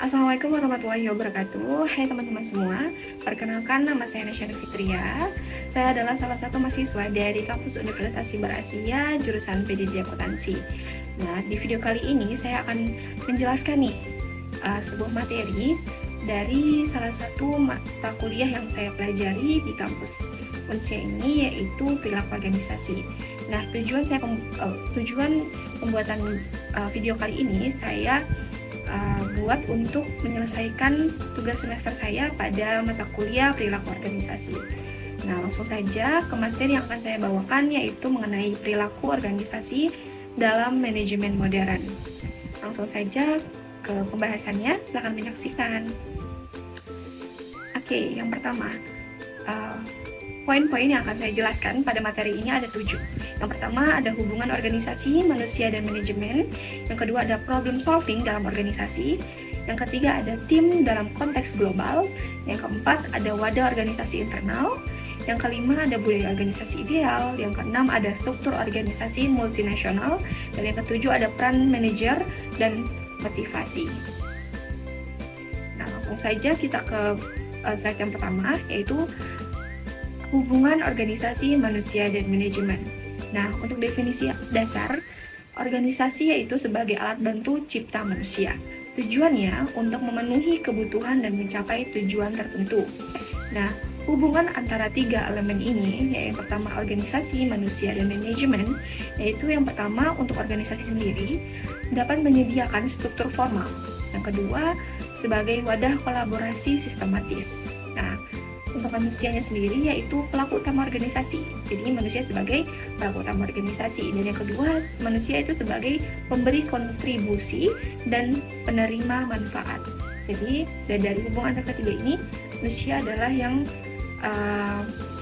Assalamualaikum warahmatullahi wabarakatuh. Hai teman-teman semua, perkenalkan nama saya Nasyana Fitria. Saya adalah salah satu mahasiswa dari kampus Universitas Siber Asia, jurusan PJJ Akuntansi. Nah, di video kali ini saya akan menjelaskan nih sebuah materi dari salah satu mata kuliah yang saya pelajari di kampus Unsia ini, yaitu perilaku organisasi. Nah, tujuan pembuatan video kali ini saya buat untuk menyelesaikan tugas semester saya pada mata kuliah perilaku organisasi. Nah, langsung saja ke materi yang akan saya bawakan, yaitu mengenai perilaku organisasi dalam manajemen modern. Langsung saja ke pembahasannya, silakan menyaksikan. Oke, yang pertama, poin-poin yang akan saya jelaskan pada materi ini ada 7. Yang pertama ada hubungan organisasi, manusia, dan manajemen. Yang kedua ada problem solving dalam organisasi. Yang ketiga ada tim dalam konteks global. Yang keempat ada wadah organisasi internal. Yang kelima ada budaya organisasi ideal. Yang keenam ada struktur organisasi multinasional. Dan yang ketujuh ada peran manajer dan motivasi. Nah, langsung saja kita ke slide yang pertama, yaitu hubungan organisasi, manusia, dan manajemen. Nah, untuk definisi dasar, organisasi yaitu sebagai alat bantu cipta manusia. Tujuannya untuk memenuhi kebutuhan dan mencapai tujuan tertentu. Nah, hubungan antara 3 elemen ini, yaitu yang pertama organisasi, manusia, dan manajemen, yaitu yang pertama untuk organisasi sendiri, dapat menyediakan struktur formal. Yang kedua, sebagai wadah kolaborasi sistematis. Nah, untuk manusianya sendiri yaitu pelaku utama organisasi. Jadi manusia sebagai pelaku utama organisasi. Dan yang kedua, manusia itu sebagai pemberi kontribusi dan penerima manfaat. Jadi dari hubungan antara ketiga ini, manusia adalah yang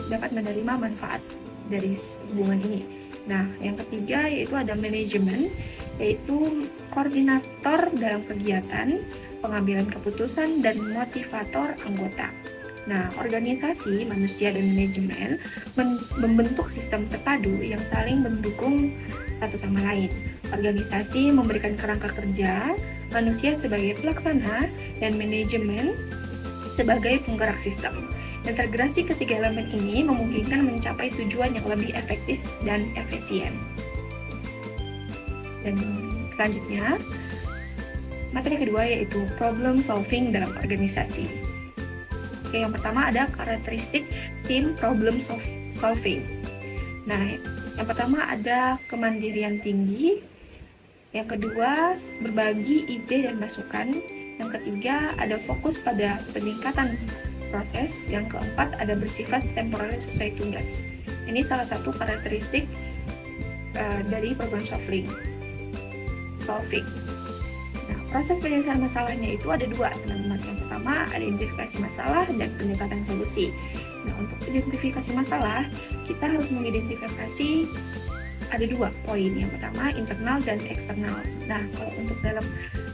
dapat menerima manfaat dari hubungan ini. Nah, yang ketiga yaitu ada manajemen, yaitu koordinator dalam kegiatan, pengambilan keputusan, dan motivator anggota. Nah, organisasi, manusia, dan manajemen membentuk sistem terpadu yang saling mendukung satu sama lain. Organisasi memberikan kerangka kerja, manusia sebagai pelaksana, dan manajemen sebagai penggerak sistem. Integrasi ketiga elemen ini memungkinkan mencapai tujuan yang lebih efektif dan efisien. Dan selanjutnya, materi kedua yaitu problem solving dalam organisasi. Oke, yang pertama ada karakteristik tim problem solving. Nah, yang pertama ada kemandirian tinggi. Yang kedua, berbagi ide dan masukan. Yang ketiga, ada fokus pada peningkatan proses. Yang keempat, ada bersifat temporer sesuai tugas. Ini salah satu karakteristik dari problem solving. Proses penyelesaian masalahnya itu ada 2, teman-teman. Yang pertama ada identifikasi masalah dan pendekatan solusi. Nah, untuk identifikasi masalah, kita harus mengidentifikasi ada 2 poin. Yang pertama internal dan eksternal. Nah, kalau untuk dalam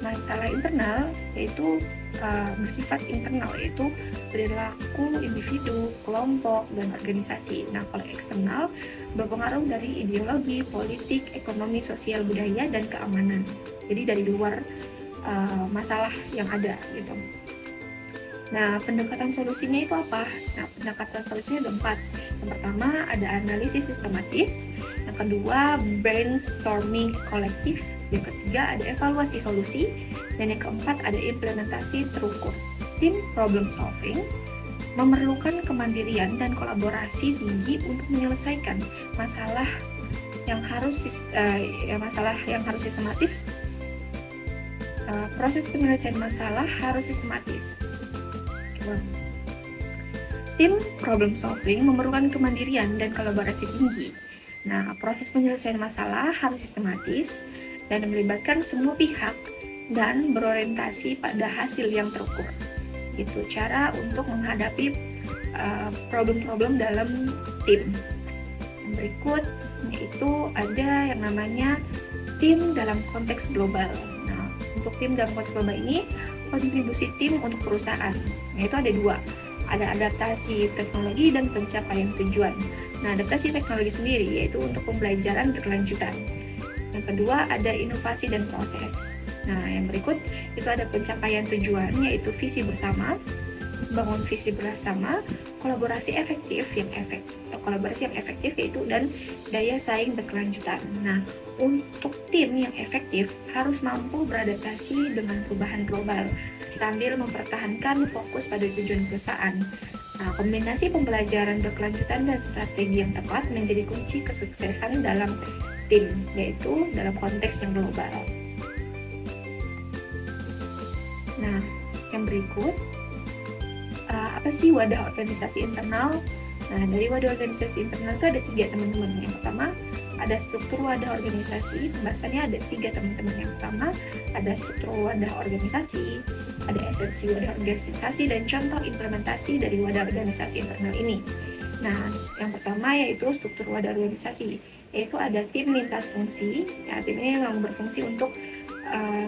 masalah internal, yaitu bersifat internal, yaitu perilaku individu, kelompok, dan organisasi. Nah, kalau eksternal berpengaruh dari ideologi, politik, ekonomi, sosial, budaya, dan keamanan. Jadi dari luar masalah yang ada gitu. Nah, pendekatan solusinya itu apa? Nah, pendekatan solusinya ada 4. Yang pertama ada analisis sistematis, yang kedua brainstorming kolektif, yang ketiga ada evaluasi solusi, dan yang keempat ada implementasi terukur. Tim problem solving memerlukan kemandirian dan kolaborasi tinggi untuk menyelesaikan masalah yang harus sistematis. Proses penyelesaian masalah harus sistematis. Tim problem solving memerlukan kemandirian dan kolaborasi tinggi. Nah, proses penyelesaian masalah harus sistematis dan melibatkan semua pihak dan berorientasi pada hasil yang terukur. Itu cara untuk menghadapi problem-problem dalam tim. Berikut yaitu ada yang namanya tim dalam konteks global. Untuk tim dalam konteks global ini, kontribusi tim untuk perusahaan, yaitu ada 2. Ada adaptasi teknologi dan pencapaian tujuan. Nah, adaptasi teknologi sendiri yaitu untuk pembelajaran berkelanjutan. Yang kedua, ada inovasi dan proses. Nah, yang berikut itu ada pencapaian tujuan, yaitu visi bersama, bangun visi bersama, kolaborasi yang efektif yaitu dan daya saing berkelanjutan. Nah, untuk tim yang efektif harus mampu beradaptasi dengan perubahan global sambil mempertahankan fokus pada tujuan perusahaan. Nah, kombinasi pembelajaran berkelanjutan dan strategi yang tepat menjadi kunci kesuksesan dalam tim, yaitu dalam konteks yang global. Nah, yang berikut, apa sih wadah organisasi internal? Nah, dari wadah organisasi internal itu ada 3 teman-teman. Yang pertama, ada struktur wadah organisasi. Pembahasannya ada 3 teman-teman. Yang pertama, ada struktur wadah organisasi, ada esensi wadah organisasi, dan contoh implementasi dari wadah organisasi internal ini. Nah, yang pertama yaitu struktur wadah organisasi, yaitu ada tim lintas fungsi. Ya, tim ini memang berfungsi untuk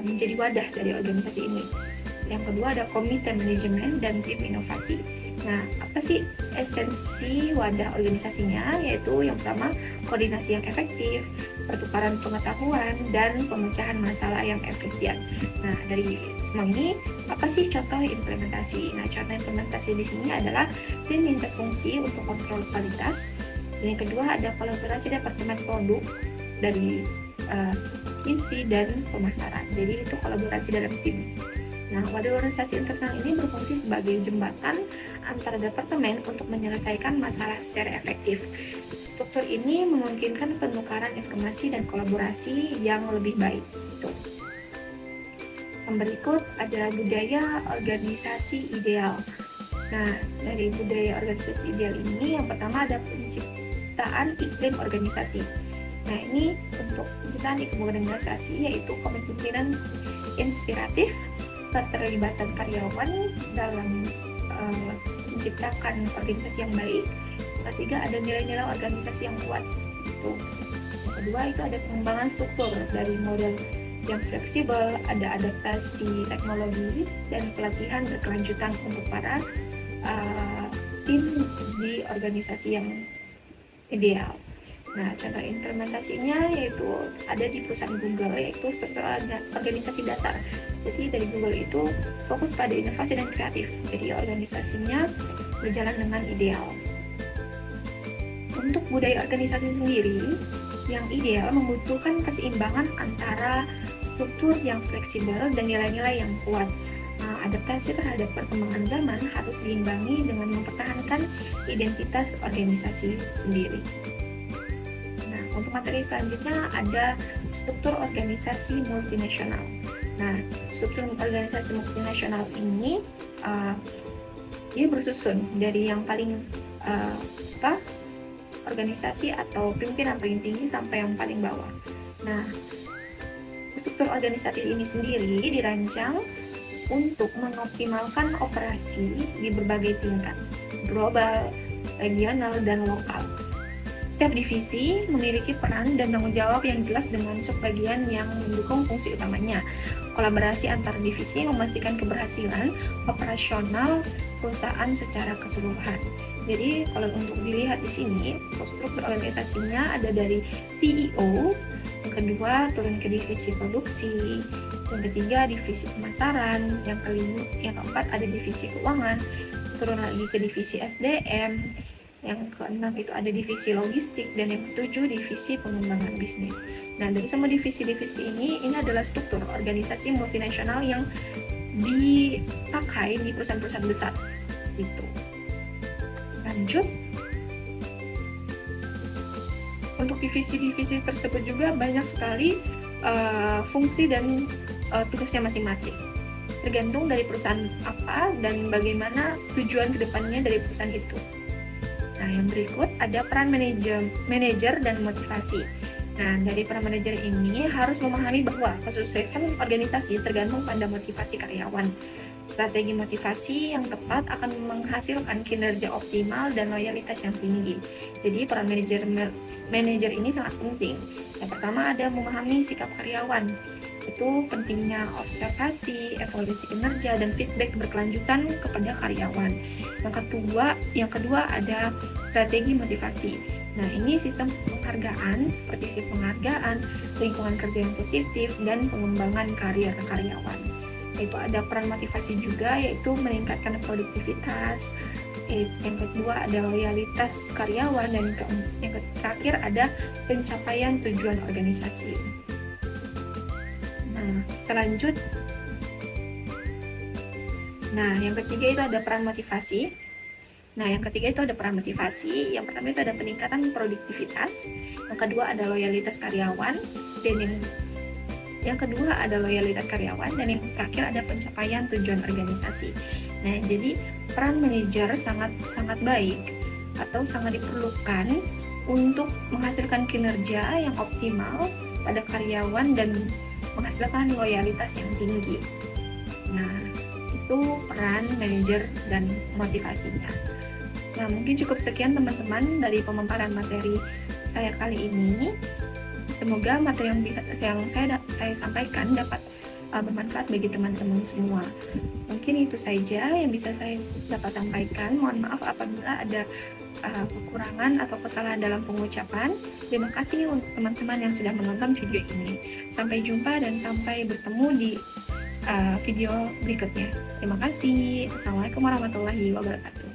menjadi wadah dari organisasi ini. Yang kedua ada komite manajemen dan tim inovasi. Nah, apa sih esensi wadah organisasinya? Yaitu yang pertama, koordinasi yang efektif, pertukaran pengetahuan, dan pemecahan masalah yang efisien. Nah, dari semua ini, apa sih contoh implementasi? Nah, contoh implementasi di sini adalah tim lintas fungsi untuk kontrol kualitas. Dan yang kedua ada kolaborasi departemen produk dari isi dan pemasaran. Jadi itu kolaborasi dalam tim. Nah, wadah organisasi internal ini berfungsi sebagai jembatan antara departemen untuk menyelesaikan masalah secara efektif. Struktur ini memungkinkan penukaran informasi dan kolaborasi yang lebih baik. Yang berikut ada budaya organisasi ideal. Nah, dari budaya organisasi ideal ini yang pertama ada penciptaan iklim organisasi. Nah, ini untuk penciptaan iklim organisasi yaitu kepemimpinan inspiratif, keterlibatan karyawan dalam menciptakan organisasi yang baik. Yang ketiga ada nilai-nilai organisasi yang kuat. Yang kedua itu ada pengembangan struktur dari model yang fleksibel, ada adaptasi teknologi dan pelatihan berkelanjutan untuk para tim di organisasi yang ideal. Nah, contoh implementasinya yaitu ada di perusahaan Google, yaitu struktur organisasi dasar. Jadi dari Google itu fokus pada inovasi dan kreatif. Jadi organisasinya berjalan dengan ideal. Untuk budaya organisasi sendiri, yang ideal membutuhkan keseimbangan antara struktur yang fleksibel dan nilai-nilai yang kuat. Nah, adaptasi terhadap perkembangan zaman harus diimbangi dengan mempertahankan identitas organisasi sendiri. Untuk materi selanjutnya ada struktur organisasi multinasional. Nah, struktur organisasi multinasional ini dia bersusun dari yang paling organisasi atau pimpinan paling tinggi sampai yang paling bawah. Nah, struktur organisasi ini sendiri dirancang untuk mengoptimalkan operasi di berbagai tingkat, global, regional, dan lokal. Setiap divisi memiliki peran dan tanggung jawab yang jelas dengan subbagian yang mendukung fungsi utamanya. Kolaborasi antar divisi memastikan keberhasilan operasional perusahaan secara keseluruhan. Jadi kalau untuk dilihat di sini, struktur organisasinya ada dari CEO, yang kedua turun ke divisi produksi, yang ketiga divisi pemasaran, yang keempat ada divisi keuangan, turun lagi ke divisi SDM, yang keenam itu ada divisi logistik, dan yang ketujuh divisi pengembangan bisnis. Nah, dari semua divisi-divisi ini adalah struktur organisasi multinasional yang dipakai di perusahaan-perusahaan besar. Gitu. Lanjut. Untuk divisi-divisi tersebut juga banyak sekali fungsi dan tugasnya masing-masing. Tergantung dari perusahaan apa dan bagaimana tujuan kedepannya dari perusahaan itu. Nah, yang berikut ada peran manajer dan motivasi. Nah, dari peran manajer ini harus memahami bahwa kesuksesan organisasi tergantung pada motivasi karyawan. Strategi motivasi yang tepat akan menghasilkan kinerja optimal dan loyalitas yang tinggi. Jadi, peran manajer ini sangat penting. Yang pertama ada memahami sikap karyawan. Itu pentingnya observasi, evaluasi kinerja, dan feedback berkelanjutan kepada karyawan. Yang kedua ada strategi motivasi. Nah, ini sistem penghargaan seperti sistem penghargaan, lingkungan kerja yang positif, dan pengembangan karir karyawan. Yaitu ada peran motivasi juga, yaitu meningkatkan produktivitas. Yang kedua ada loyalitas karyawan, dan yang terakhir ada pencapaian tujuan organisasi. Nah, kita lanjut. Nah, yang ketiga itu ada peran motivasi. Yang pertama itu ada peningkatan produktivitas. Yang kedua ada loyalitas karyawan, dan yang terakhir ada pencapaian tujuan organisasi. Nah, jadi peran manajer sangat baik atau sangat diperlukan untuk menghasilkan kinerja yang optimal pada karyawan dan menghasilkan loyalitas yang tinggi. Nah, itu peran manajer dan motivasinya. Nah, mungkin cukup sekian teman-teman dari pemaparan materi saya kali ini. Semoga materi yang saya sampaikan dapat bermanfaat bagi teman-teman semua. Mungkin itu saja yang bisa saya dapat sampaikan. Mohon maaf apabila ada kekurangan atau kesalahan dalam pengucapan. Terima kasih untuk teman-teman yang sudah menonton video ini. Sampai jumpa dan sampai bertemu di video berikutnya. Terima kasih. Assalamualaikum warahmatullahi wabarakatuh.